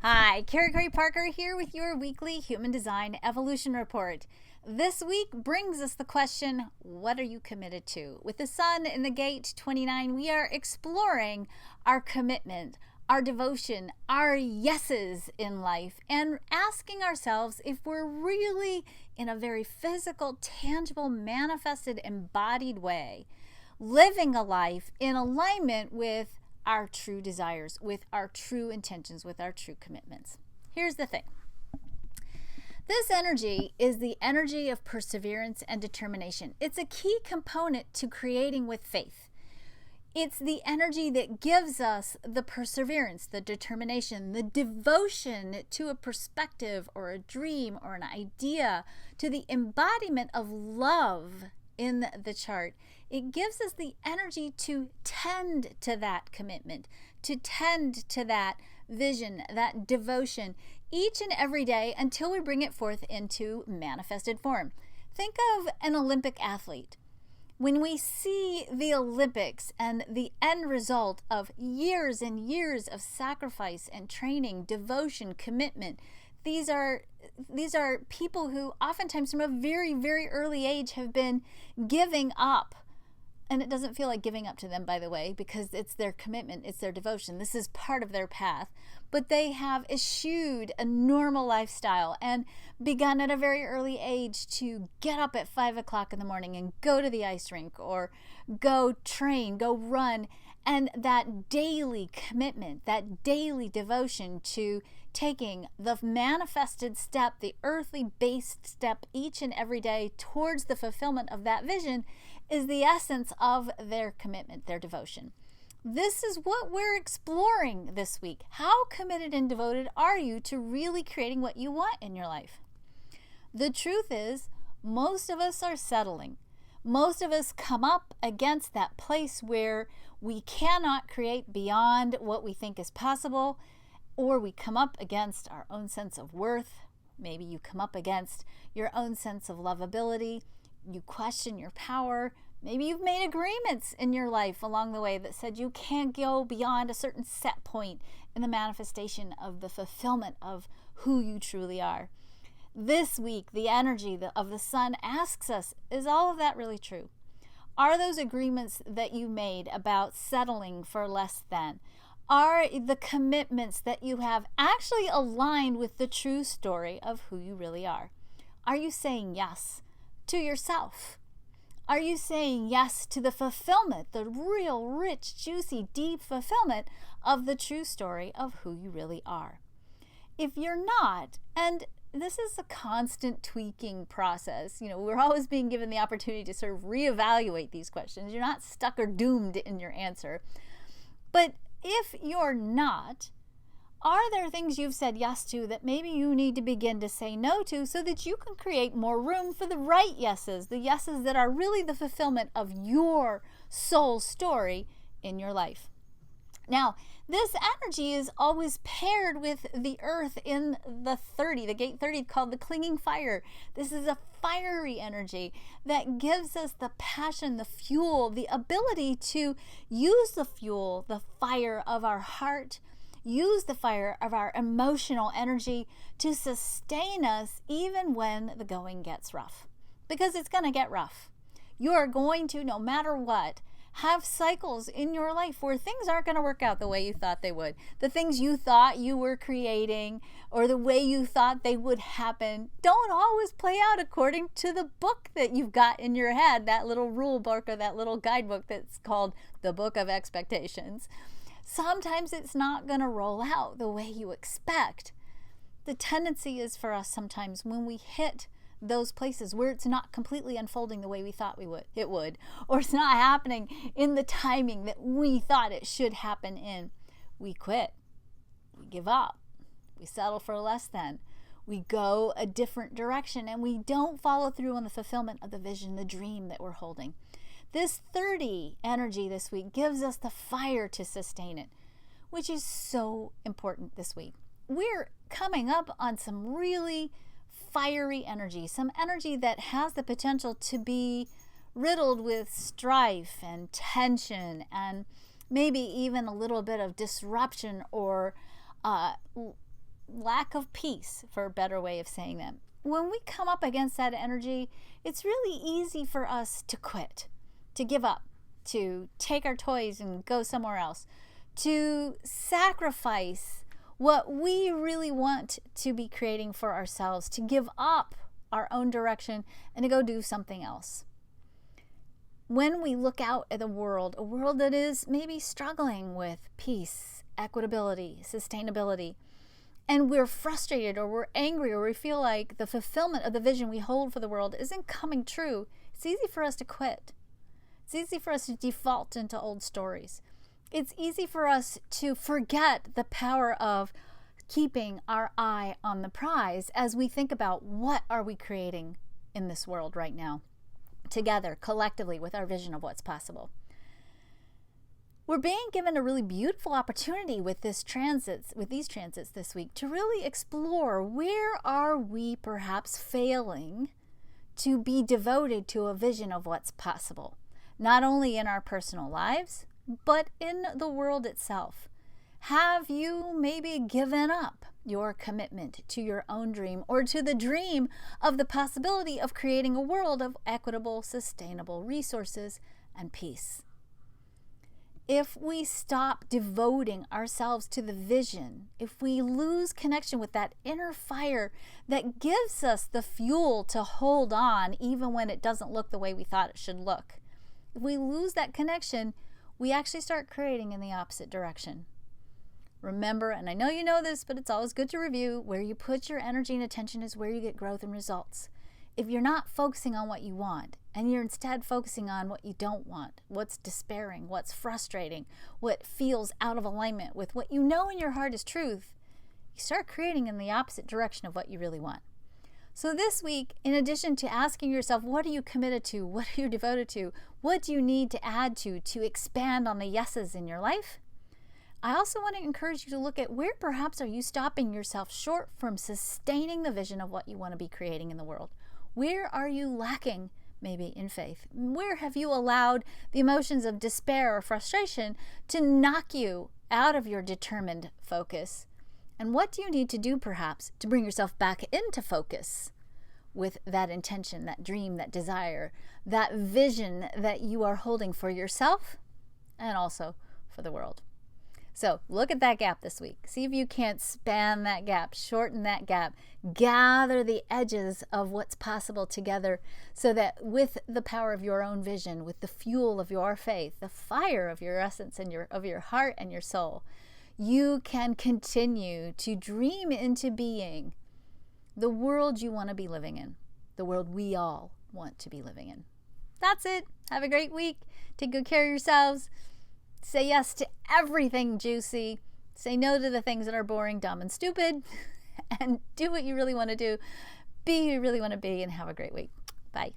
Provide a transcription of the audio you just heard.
Hi, Carrie Parker here with your weekly Human Design Evolution Report. This week brings us the question, what are you committed to? With the sun in the gate 29, we are exploring our commitment, our devotion, our yeses in life, and asking ourselves if we're really in a very physical, tangible, manifested, embodied way, living a life in alignment with our true desires, with our true intentions, with our true commitments. Here's the thing. This energy is the energy of perseverance and determination. It's a key component to creating with faith. It's the energy that gives us the perseverance, the determination, the devotion to a perspective or a dream or an idea, to the embodiment of love in the chart. It gives us the energy to tend to that commitment, to tend to that vision, that devotion, each and every day until we bring it forth into manifested form. Think of an Olympic athlete. When we see the Olympics and the end result of years and years of sacrifice and training, devotion, commitment, these are people who oftentimes from a very, very early age have been giving up. And it doesn't feel like giving up to them, by the way, because it's their commitment, it's their devotion. This is part of their path. But they have eschewed a normal lifestyle and begun at a very early age to get up at 5 o'clock in the morning and go to the ice rink or go train, go run. And that daily commitment, that daily devotion to taking the manifested step, the earthly based step each and every day towards the fulfillment of that vision is the essence of their commitment, their devotion. This is what we're exploring this week. How committed and devoted are you to really creating what you want in your life? The truth is, most of us are settling. Most of us come up against that place where we cannot create beyond what we think is possible, or we come up against our own sense of worth. Maybe you come up against your own sense of lovability. You question your power. Maybe you've made agreements in your life along the way that said you can't go beyond a certain set point in the manifestation of the fulfillment of who you truly are. This week, the energy of the sun asks us, is all of that really true? Are those agreements that you made about settling for less than? Are the commitments that you have actually aligned with the true story of who you really are? Are you saying yes to yourself? Are you saying yes to the fulfillment, the real, rich, juicy, deep fulfillment of the true story of who you really are? If you're not, and this is a constant tweaking process, we're always being given the opportunity to sort of reevaluate these questions. You're not stuck or doomed in your answer. But if you're not, are there things you've said yes to that maybe you need to begin to say no to so that you can create more room for the right yeses, the yeses that are really the fulfillment of your soul story in your life? Now, this energy is always paired with the earth in the gate 30, called the clinging fire. This is a fiery energy that gives us the passion, the fuel, the ability to use the fuel, the fire of our heart, use the fire of our emotional energy to sustain us even when the going gets rough. Because it's going to get rough. You are going to, no matter what, have cycles in your life where things aren't going to work out the way you thought they would. The things you thought you were creating or the way you thought they would happen don't always play out according to the book that you've got in your head, that little rule book or that little guidebook that's called the Book of Expectations. Sometimes it's not going to roll out the way you expect. The tendency is for us sometimes when we hit those places where it's not completely unfolding the way we thought it would, or it's not happening in the timing that we thought it should happen in, we quit, we give up, we settle for less than, we go a different direction, and we don't follow through on the fulfillment of the vision, the dream that we're holding. This 30 energy this week gives us the fire to sustain it, which is so important this week. We're coming up on some really fiery energy, some energy that has the potential to be riddled with strife and tension and maybe even a little bit of disruption or lack of peace, for a better way of saying that. When we come up against that energy, it's really easy for us to quit, to give up, to take our toys and go somewhere else, to sacrifice what we really want to be creating for ourselves, to give up our own direction and to go do something else. When we look out at the world, a world that is maybe struggling with peace, equitability, sustainability, and we're frustrated or we're angry or we feel like the fulfillment of the vision we hold for the world isn't coming true, it's easy for us to quit. It's easy for us to default into old stories. It's easy for us to forget the power of keeping our eye on the prize as we think about what are we creating in this world right now, together, collectively, with our vision of what's possible. We're being given a really beautiful opportunity with these transits this week to really explore where are we perhaps failing to be devoted to a vision of what's possible, not only in our personal lives, but in the world itself. Have you maybe given up your commitment to your own dream or to the dream of the possibility of creating a world of equitable, sustainable resources and peace? If we stop devoting ourselves to the vision, if we lose connection with that inner fire that gives us the fuel to hold on even when it doesn't look the way we thought it should look, if we lose that connection, we actually start creating in the opposite direction. Remember, and I know you know this, but it's always good to review, where you put your energy and attention is where you get growth and results. If you're not focusing on what you want, and you're instead focusing on what you don't want, what's despairing, what's frustrating, what feels out of alignment with what you know in your heart is truth, you start creating in the opposite direction of what you really want. So this week, in addition to asking yourself, what are you committed to? What are you devoted to? What do you need to add to expand on the yeses in your life? I also want to encourage you to look at where perhaps are you stopping yourself short from sustaining the vision of what you want to be creating in the world? Where are you lacking maybe in faith? Where have you allowed the emotions of despair or frustration to knock you out of your determined focus? And what do you need to do perhaps to bring yourself back into focus with that intention, that dream, that desire, that vision that you are holding for yourself and also for the world? So look at that gap this week. See if you can't span that gap, shorten that gap, gather the edges of what's possible together so that with the power of your own vision, with the fuel of your faith, the fire of your essence and of your heart and your soul, you can continue to dream into being the world you want to be living in, the world we all want to be living in. That's it. Have a great week. Take good care of yourselves. Say yes to everything juicy. Say no to the things that are boring, dumb, and stupid. And do what you really want to do. Be who you really want to be, and have a great week. Bye.